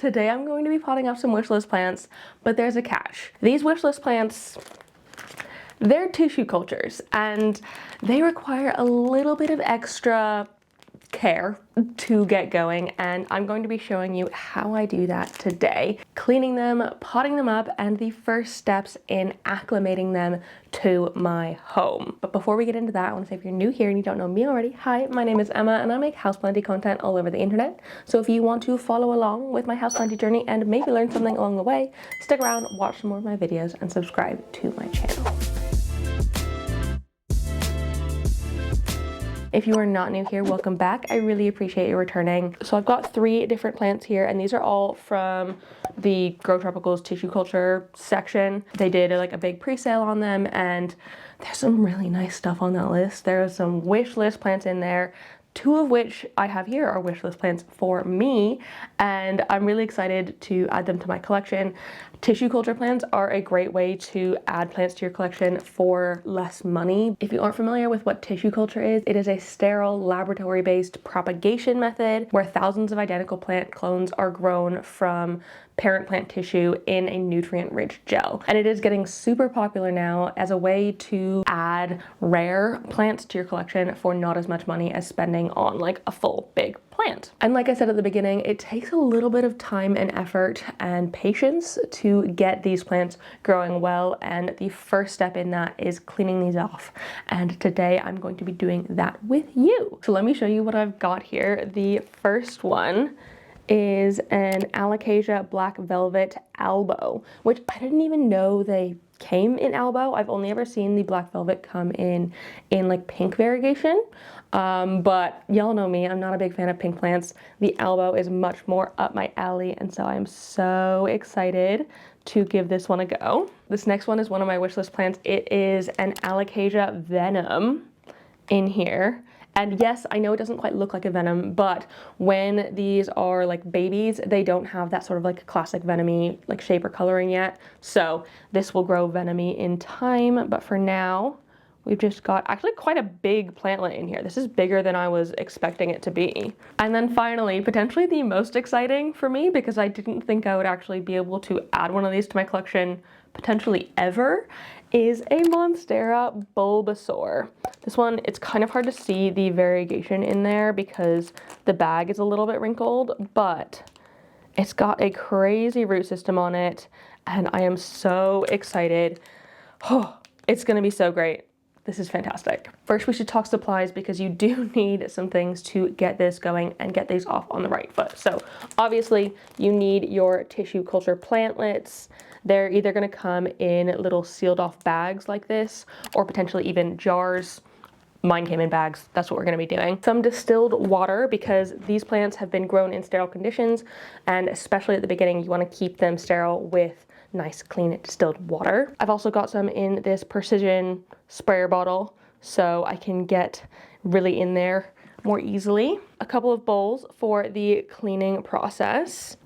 Today I'm going to be potting up some wishlist plants, but there's a catch. These wishlist plants, they're tissue cultures and they require a little bit of extra care to get going, and I'm going to be showing you how I do that today. Cleaning them, potting them up, and the first steps in acclimating them to my home. But before we get into that, I want to say if you're new here and you don't know me already, hi, my name is Emma and I make houseplanty content all over the internet. So if you want to follow along with my houseplanty journey and maybe learn something along the way, stick around, watch some more of my videos, and subscribe to my channel. If you are not new here, welcome back. I really appreciate you returning. So I've got 3 different plants here, and these are all from the Grow Tropicals tissue culture section. They did like a big pre-sale on them, and there's some really nice stuff on that list. There are some wish list plants in there. 2 of which I have here are wish list plants for me, and I'm really excited to add them to my collection. Tissue culture plants are a great way to add plants to your collection for less money. If you aren't familiar with what tissue culture is, it is a sterile laboratory-based propagation method where thousands of identical plant clones are grown from parent plant tissue in a nutrient-rich gel. And it is getting super popular now as a way to add rare plants to your collection for not as much money as spending on like a full big plant. And like I said at the beginning, it takes a little bit of time and effort and patience to get these plants growing well, and the first step in that is cleaning these off. And today I'm going to be doing that with you. So let me show you what I've got here. The first one is an Alocasia Black Velvet Albo, which I didn't even know they came in Albo. I've only ever seen the Black Velvet come in like pink variegation. But y'all know me, I'm not a big fan of pink plants. The Albo is much more up my alley, and so I'm so excited to give this one a go. This next one is one of my wishlist plants. It is an Alocasia Venom in here. And yes, I know it doesn't quite look like a venom, but when these are like babies, they don't have that sort of like classic venomy like shape or coloring yet. So this will grow venomy in time, but for now, we've just got actually quite a big plantlet in here. This is bigger than I was expecting it to be. And then finally, potentially the most exciting for me, because I didn't think I would actually be able to add one of these to my collection potentially ever, is a Monstera Bulbasaur. This one, it's kind of hard to see the variegation in there because the bag is a little bit wrinkled, but it's got a crazy root system on it, and I am so excited. Oh, it's gonna be so great. This is fantastic. First, we should talk supplies because you do need some things to get this going and get these off on the right foot. So obviously you need your tissue culture plantlets. They're either gonna come in little sealed off bags like this, or potentially even jars. Mine came in bags, that's what we're gonna be doing. Some distilled water, because these plants have been grown in sterile conditions, and especially at the beginning, you wanna keep them sterile with nice, clean, distilled water. I've also got some in this precision sprayer bottle, so I can get really in there more easily. A couple of bowls for the cleaning process.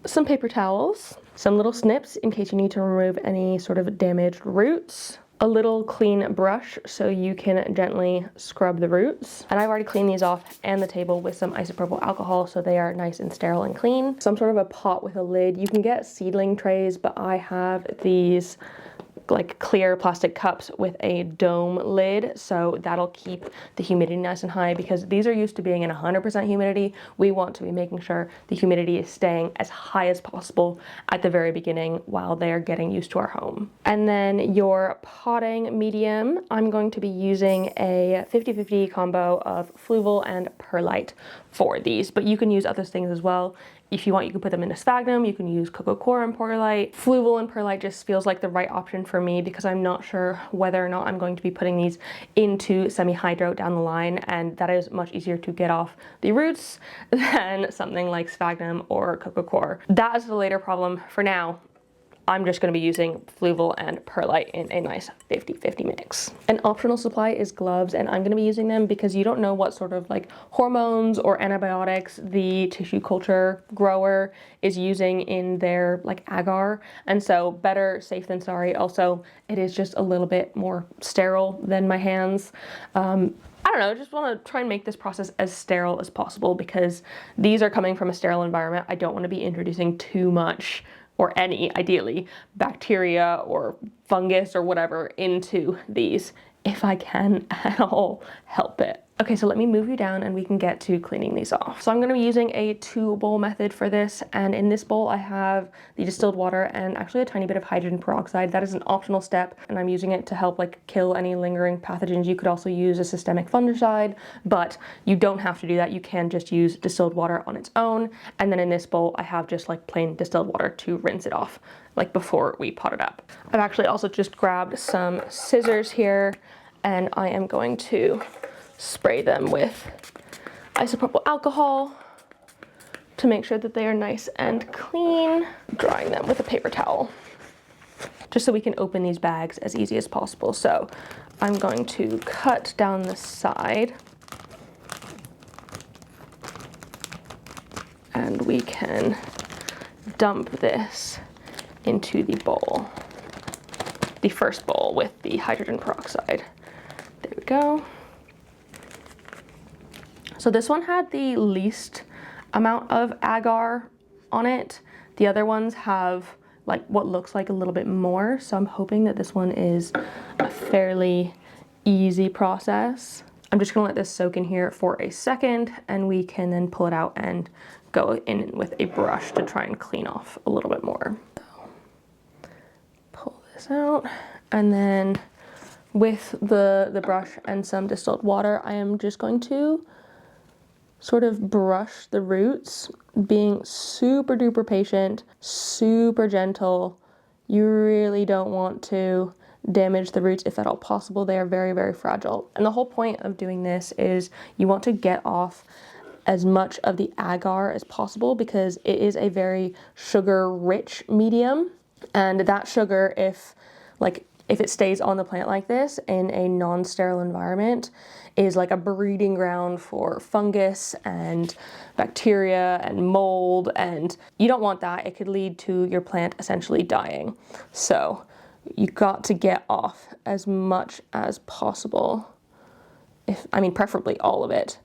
Some paper towels, some little snips in case you need to remove any sort of damaged roots, a little clean brush so you can gently scrub the roots. And I've already cleaned these off and the table with some isopropyl alcohol so they are nice and sterile and clean. Some sort of a pot with a lid. You can get seedling trays, but I have these like clear plastic cups with a dome lid, so that'll keep the humidity nice and high, because these are used to being in 100% humidity. We want to be making sure the humidity is staying as high as possible at the very beginning while they're getting used to our home. And then your potting medium, I'm going to be using a 50-50 combo of fluval and perlite for these, but you can use other things as well. If you want, you can put them in a sphagnum, you can use coco coir and perlite. Fluval and perlite just feels like the right option for me because I'm not sure whether or not I'm going to be putting these into semi-hydro down the line, and that is much easier to get off the roots than something like sphagnum or coco coir. That is the later problem. For now, I'm just going to be using fluval and perlite in a nice 50-50 mix. An optional supply is gloves, and I'm going to be using them because you don't know what sort of like hormones or antibiotics the tissue culture grower is using in their like agar, and so better safe than sorry. Also, it is just a little bit more sterile than my hands. I don't don't know, just want to try and make this process as sterile as possible because these are coming from a sterile environment. I don't want to be introducing too much, or any, ideally, bacteria or fungus or whatever into these if I can at all help it. Okay, so let me move you down and we can get to cleaning these off. So I'm gonna be using a 2-bowl method for this, and in this bowl I have the distilled water and actually a tiny bit of hydrogen peroxide. That is an optional step, and I'm using it to help like kill any lingering pathogens. You could also use a systemic fungicide, but you don't have to do that. You can just use distilled water on its own. And then in this bowl I have just like plain distilled water to rinse it off, like before we pot it up. I've actually also just grabbed some scissors here, and I am going to spray them with isopropyl alcohol to make sure that they are nice and clean, drying them with a paper towel, just so we can open these bags as easy as possible. So I'm going to cut down the side, and we can dump this into the bowl, the first bowl with the hydrogen peroxide. There we go. So this one had the least amount of agar on it. The other ones have like what looks like a little bit more. So I'm hoping that this one is a fairly easy process. I'm just gonna let this soak in here for a second, and we can then pull it out and go in with a brush to try and clean off a little bit more. So, pull this out, and then with the brush and some distilled water, I am just going to sort of brush the roots, being super duper patient, super gentle. You really don't want to damage the roots if at all possible. They are very, very fragile. And the whole point of doing this is you want to get off as much of the agar as possible because it is a very sugar-rich medium. And that sugar, if it stays on the plant like this in a non-sterile environment, is like a breeding ground for fungus and bacteria and mold, and you don't want that. It could lead to your plant essentially dying. So you got to get off as much as possible, preferably all of it,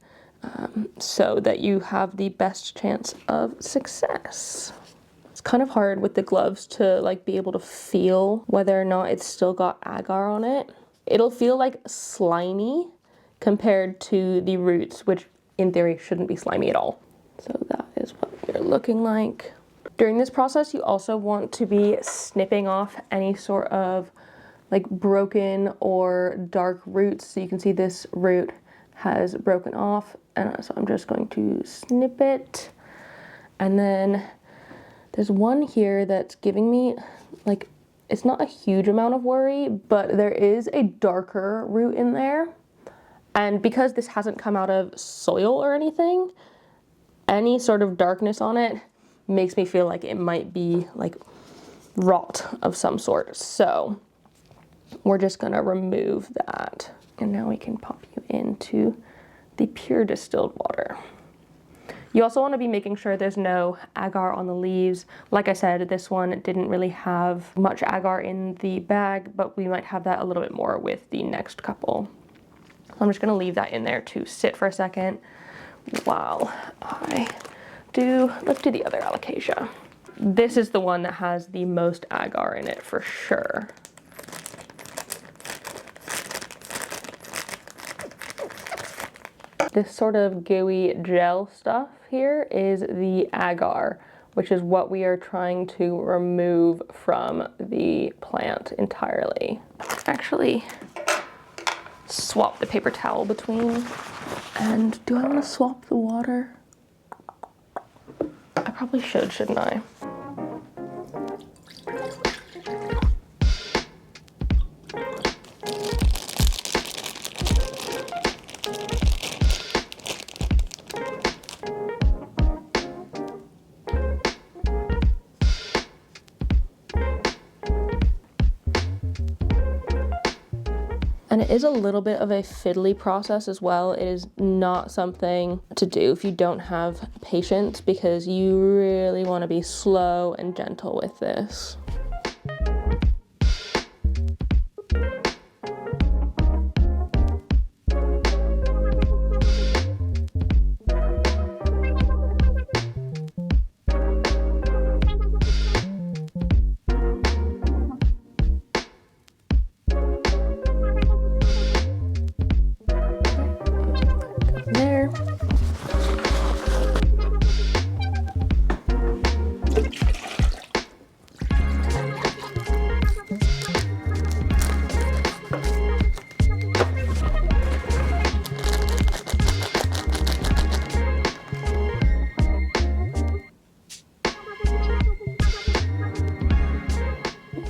so that you have the best chance of success. It's kind of hard with the gloves to like be able to feel whether or not it's still got agar on it. It'll feel like slimy compared to the roots, which in theory shouldn't be slimy at all. So that is what they're looking like. During this process, you also want to be snipping off any sort of like broken or dark roots. So you can see this root has broken off, and so I'm just going to snip it. And then there's one here that's giving me like, it's not a huge amount of worry, but there is a darker root in there. And because this hasn't come out of soil or anything, any sort of darkness on it makes me feel like it might be like rot of some sort. So we're just gonna remove that. And now we can pop you into the pure distilled water. You also want to be making sure there's no agar on the leaves. Like I said, this one didn't really have much agar in the bag, but we might have that a little bit more with the next couple. So I'm just going to leave that in there to sit for a second while let's do the other alocasia. This is the one that has the most agar in it for sure. This sort of gooey gel stuff here is the agar, which is what we are trying to remove from the plant entirely. Actually, swap the paper towel between. And do I want to swap the water? I probably should, shouldn't I? And it is a little bit of a fiddly process as well. It is not something to do if you don't have patience, because you really want to be slow and gentle with this.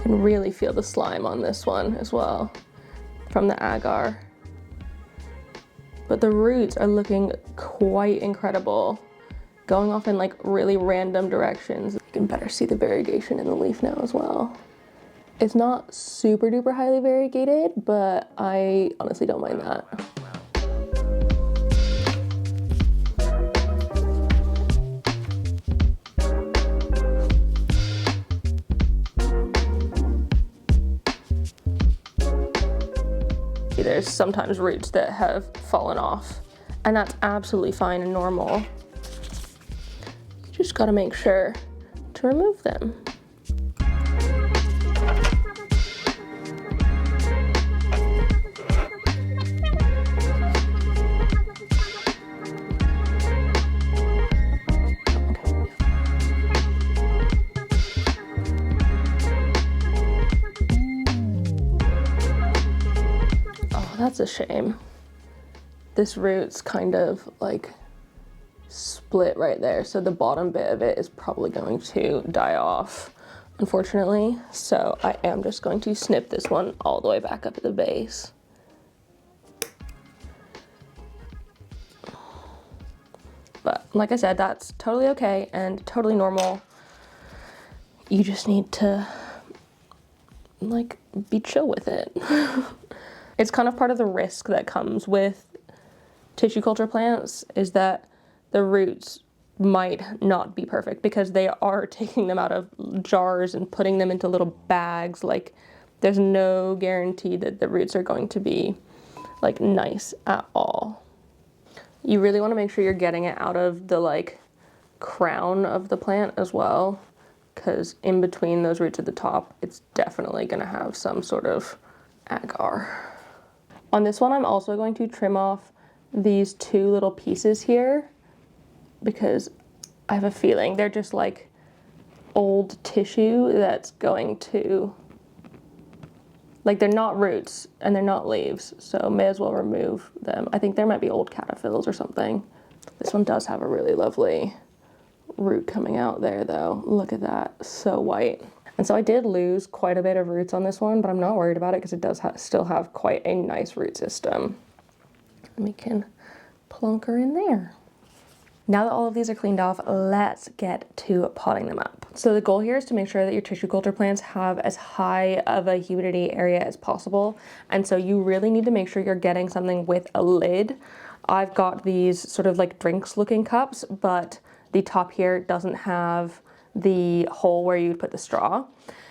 You can really feel the slime on this one as well from the agar. But the roots are looking quite incredible, going off in like really random directions. You can better see the variegation in the leaf now as well. It's not super duper highly variegated, but I honestly don't mind that. There's sometimes roots that have fallen off, and that's absolutely fine and normal. You just gotta make sure to remove them. That's a shame. This root's kind of like split right there, so the bottom bit of it is probably going to die off, unfortunately. So I am just going to snip this one all the way back up at the base. But like I said, that's totally okay and totally normal. You just need to like be chill with it. It's kind of part of the risk that comes with tissue culture plants, is that the roots might not be perfect because they are taking them out of jars and putting them into little bags. Like, there's no guarantee that the roots are going to be like nice at all. You really want to make sure you're getting it out of the like crown of the plant as well, because in between those roots at the top, it's definitely going to have some sort of agar. On this one, I'm also going to trim off these two little pieces here because I have a feeling they're just like old tissue that's going to, like, they're not roots and they're not leaves, so may as well remove them. I think there might be old caterpillars or something. This one does have a really lovely root coming out there though. Look at that, so white. And so I did lose quite a bit of roots on this one, but I'm not worried about it because it does still have quite a nice root system. And we can plunk her in there. Now that all of these are cleaned off, let's get to potting them up. So the goal here is to make sure that your tissue culture plants have as high of a humidity area as possible. And so you really need to make sure you're getting something with a lid. I've got these sort of like drinks looking cups, but the top here doesn't have the hole where you'd put the straw.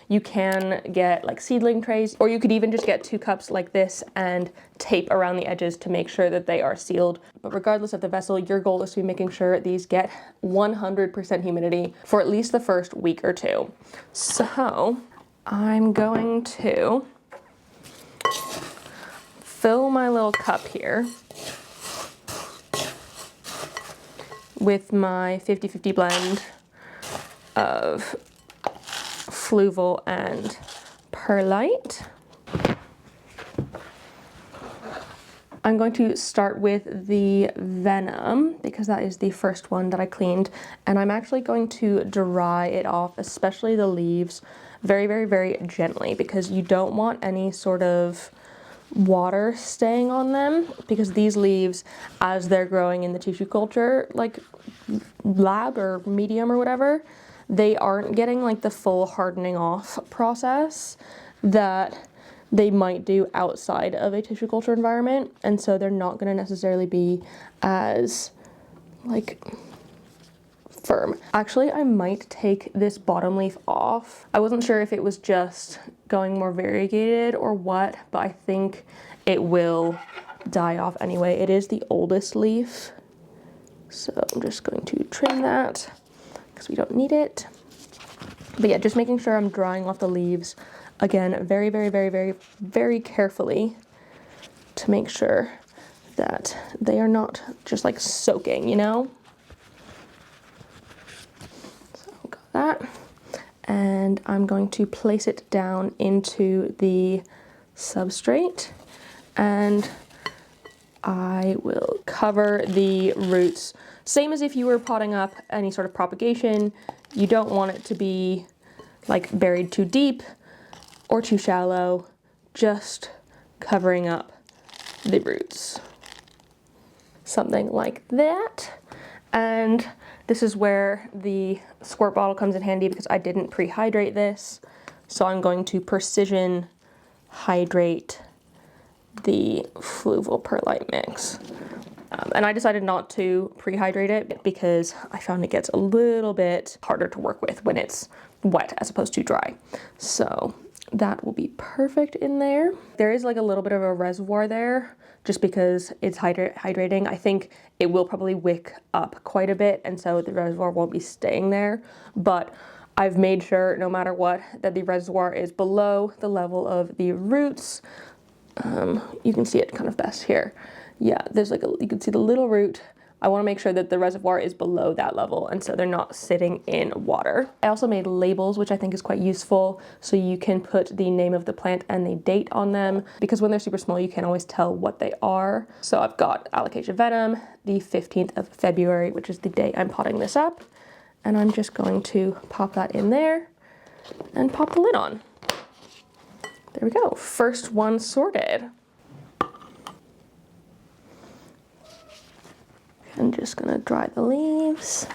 You can get like seedling trays, or you could even just get 2 cups like this and tape around the edges to make sure that they are sealed. But regardless of the vessel, your goal is to be making sure these get 100% humidity for at least the first week or 2. So I'm going to fill my little cup here with my 50-50 blend of fluval and perlite. I'm going to start with the venom because that is the first one that I cleaned, and I'm actually going to dry it off, especially the leaves, very, very, very gently, because you don't want any sort of water staying on them, because these leaves, as they're growing in the tissue culture like lab or medium or whatever, they aren't getting like the full hardening off process that they might do outside of a tissue culture environment, and so they're not going to necessarily be as like firm. Actually, I might take this bottom leaf off. I wasn't sure if it was just going more variegated or what, but I think it will die off anyway. It is the oldest leaf, so I'm just going to trim that because we don't need it. But yeah, just making sure I'm drying off the leaves again very, very, very, very, very carefully to make sure that they are not just like soaking, you know? So got that. And I'm going to place it down into the substrate, and I will cover the roots. Same as if you were potting up any sort of propagation. You don't want it to be like buried too deep. or too shallow, just covering up the roots. Something like that. And this is where the squirt bottle comes in handy because I didn't pre-hydrate this. So I'm going to precision hydrate the fluval perlite mix. And I decided not to pre-hydrate it because I found it gets a little bit harder to work with when it's wet as opposed to dry. So that will be perfect in there. There is like a little bit of a reservoir there just because it's hydrating. I think it will probably wick up quite a bit, and so the reservoir won't be staying there. But I've made sure, no matter what, that the reservoir is below the level of the roots. You can see it kind of best here. Yeah, there's like you can see the little root. I want to make sure that the reservoir is below that level, and so they're not sitting in water. I also made labels, which I think is quite useful, so you can put the name of the plant and the date on them, because when they're super small, you can't always tell what they are. So I've got Alocasia venom, the 15th of February, which is the day I'm potting this up, and I'm just going to pop that in there and pop the lid on. There we go, first one sorted. I'm just gonna dry the leaves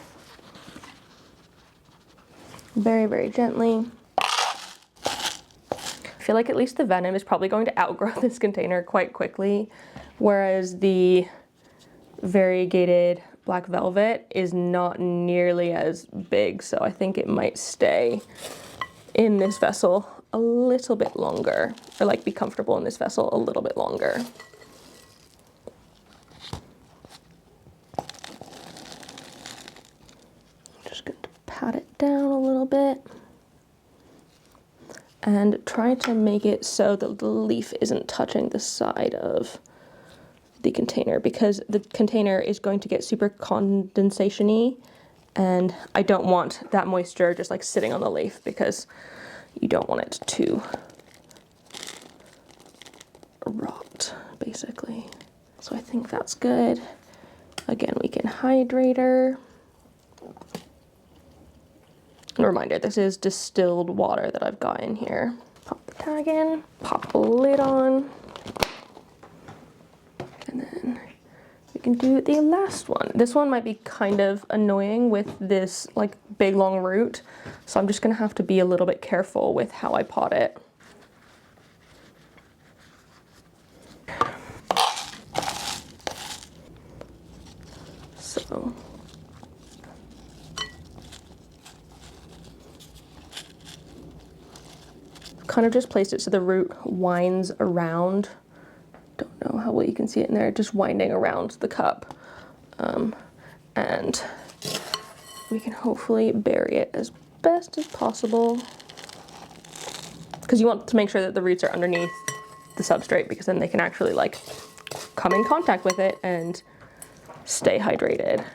very, very gently. I feel like at least the venom is probably going to outgrow this container quite quickly, whereas the variegated black velvet is not nearly as big, so I think it might stay in this vessel a little bit longer, or like be comfortable in this vessel a little bit longer. Pat it down a little bit and try to make it so that the leaf isn't touching the side of the container, because the container is going to get super condensation-y, and I don't want that moisture just like sitting on the leaf because you don't want it to rot, basically. So I think that's good. Again, we can hydrate her. A reminder, this is distilled water that I've got in here. Pop the tag in, pop the lid on, and then we can do the last one. This one might be kind of annoying with this like big long root, so I'm just gonna have to be a little bit careful with how I pot it. So kind of just placed it so the root winds around. Don't know how well you can see it in there, just winding around the cup. And we can hopefully bury it as best as possible, because you want to make sure that the roots are underneath the substrate, because then they can actually like come in contact with it and stay hydrated.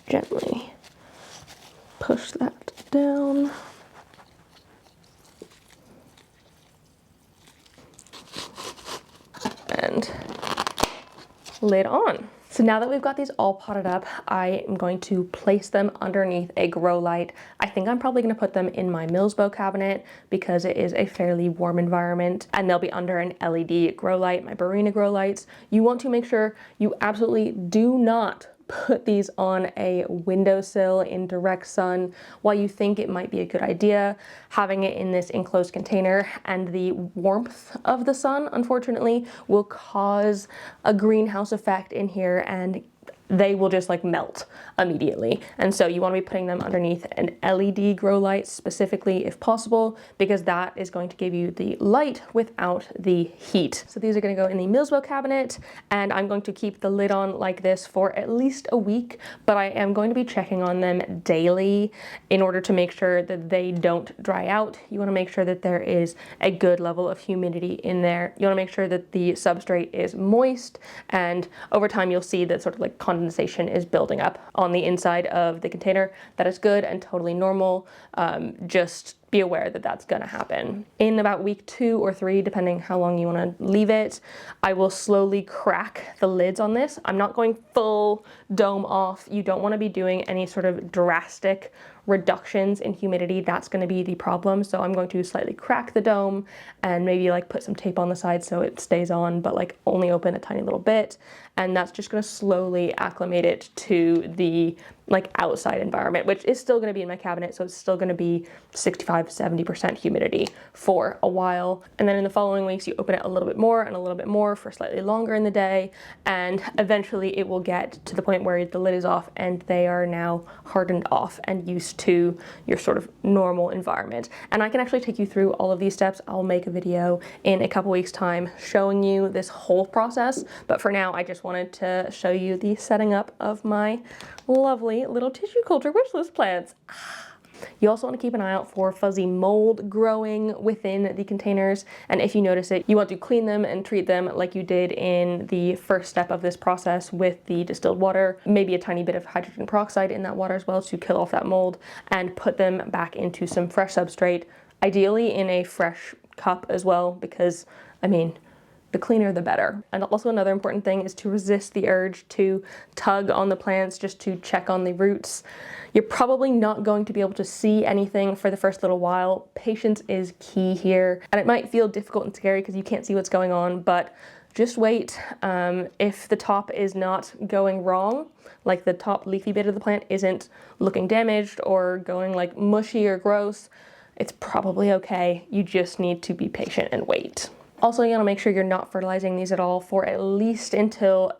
Gently push that down. And lid on. So now that we've got these all potted up, I am going to place them underneath a grow light. I think I'm probably going to put them in my Millsbow cabinet because it is a fairly warm environment, and they'll be under an LED grow light, my Barina grow lights. You want to make sure you absolutely do not put these on a windowsill in direct sun. While you think it might be a good idea, having it in this enclosed container and the warmth of the sun, unfortunately, will cause a greenhouse effect in here, and they will just like melt immediately. And so you want to be putting them underneath an LED grow light specifically if possible, because that is going to give you the light without the heat. So these are going to go in the Millsbow cabinet, and I'm going to keep the lid on like this for at least a week, but I am going to be checking on them daily in order to make sure that they don't dry out. You want to make sure that there is a good level of humidity in there. You want to make sure that the substrate is moist, and over time you'll see that sort of like condensation is building up on the inside of the container. That is good and totally normal. Just be aware that that's gonna happen. In about week 2 or 3, depending how long you wanna leave it, I will slowly crack the lids on this. I'm not going full dome off. You don't wanna be doing any sort of drastic reductions in humidity. That's gonna be the problem. So I'm going to slightly crack the dome and maybe like put some tape on the side so it stays on, but like only open a tiny little bit. And that's just gonna slowly acclimate it to the like outside environment, which is still gonna be in my cabinet. So it's still gonna be 65, 70% humidity for a while. And then in the following weeks, you open it a little bit more and a little bit more for slightly longer in the day. And eventually it will get to the point where the lid is off and they are now hardened off and used to your sort of normal environment. And I can actually take you through all of these steps. I'll make a video in a couple weeks time showing you this whole process. But for now, I just wanted to show you the setting up of my lovely little tissue culture wishlist plants. You also want to keep an eye out for fuzzy mold growing within the containers. And if you notice it, you want to clean them and treat them like you did in the first step of this process with the distilled water, maybe a tiny bit of hydrogen peroxide in that water as well to kill off that mold, and put them back into some fresh substrate, ideally in a fresh cup as well, because I mean, the cleaner the better. And also another important thing is to resist the urge to tug on the plants just to check on the roots. You're probably not going to be able to see anything for the first little while. Patience is key here. And it might feel difficult and scary because you can't see what's going on, but just wait. If the top is not going wrong, like the top leafy bit of the plant isn't looking damaged or going like mushy or gross, it's probably okay. You just need to be patient and wait. Also, you want to make sure you're not fertilizing these at all for at least until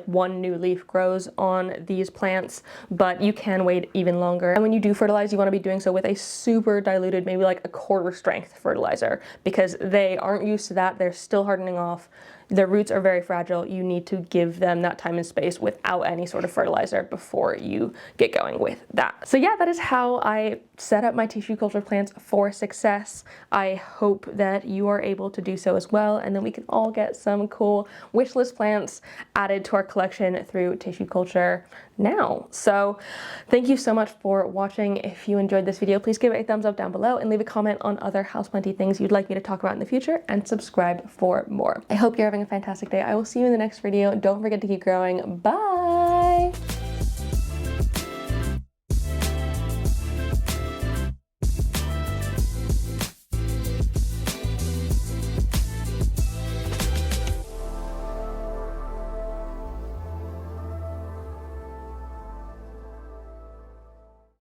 one new leaf grows on these plants, but you can wait even longer. And when you do fertilize, you want to be doing so with a super diluted, maybe like a quarter strength fertilizer, because they aren't used to that. They're still hardening off. Their roots are very fragile. You need to give them that time and space without any sort of fertilizer before you get going with that. So yeah, that is how I set up my tissue culture plants for success. I hope that you are able to do so as well, and then we can all get some cool wish list plants added to our collection through tissue culture now. So thank you so much for watching. If you enjoyed this video, please give it a thumbs up down below and leave a comment on other houseplanty things you'd like me to talk about in the future, and subscribe for more. I hope you're having a fantastic day. I will see you in the next video. Don't forget to keep growing. Bye!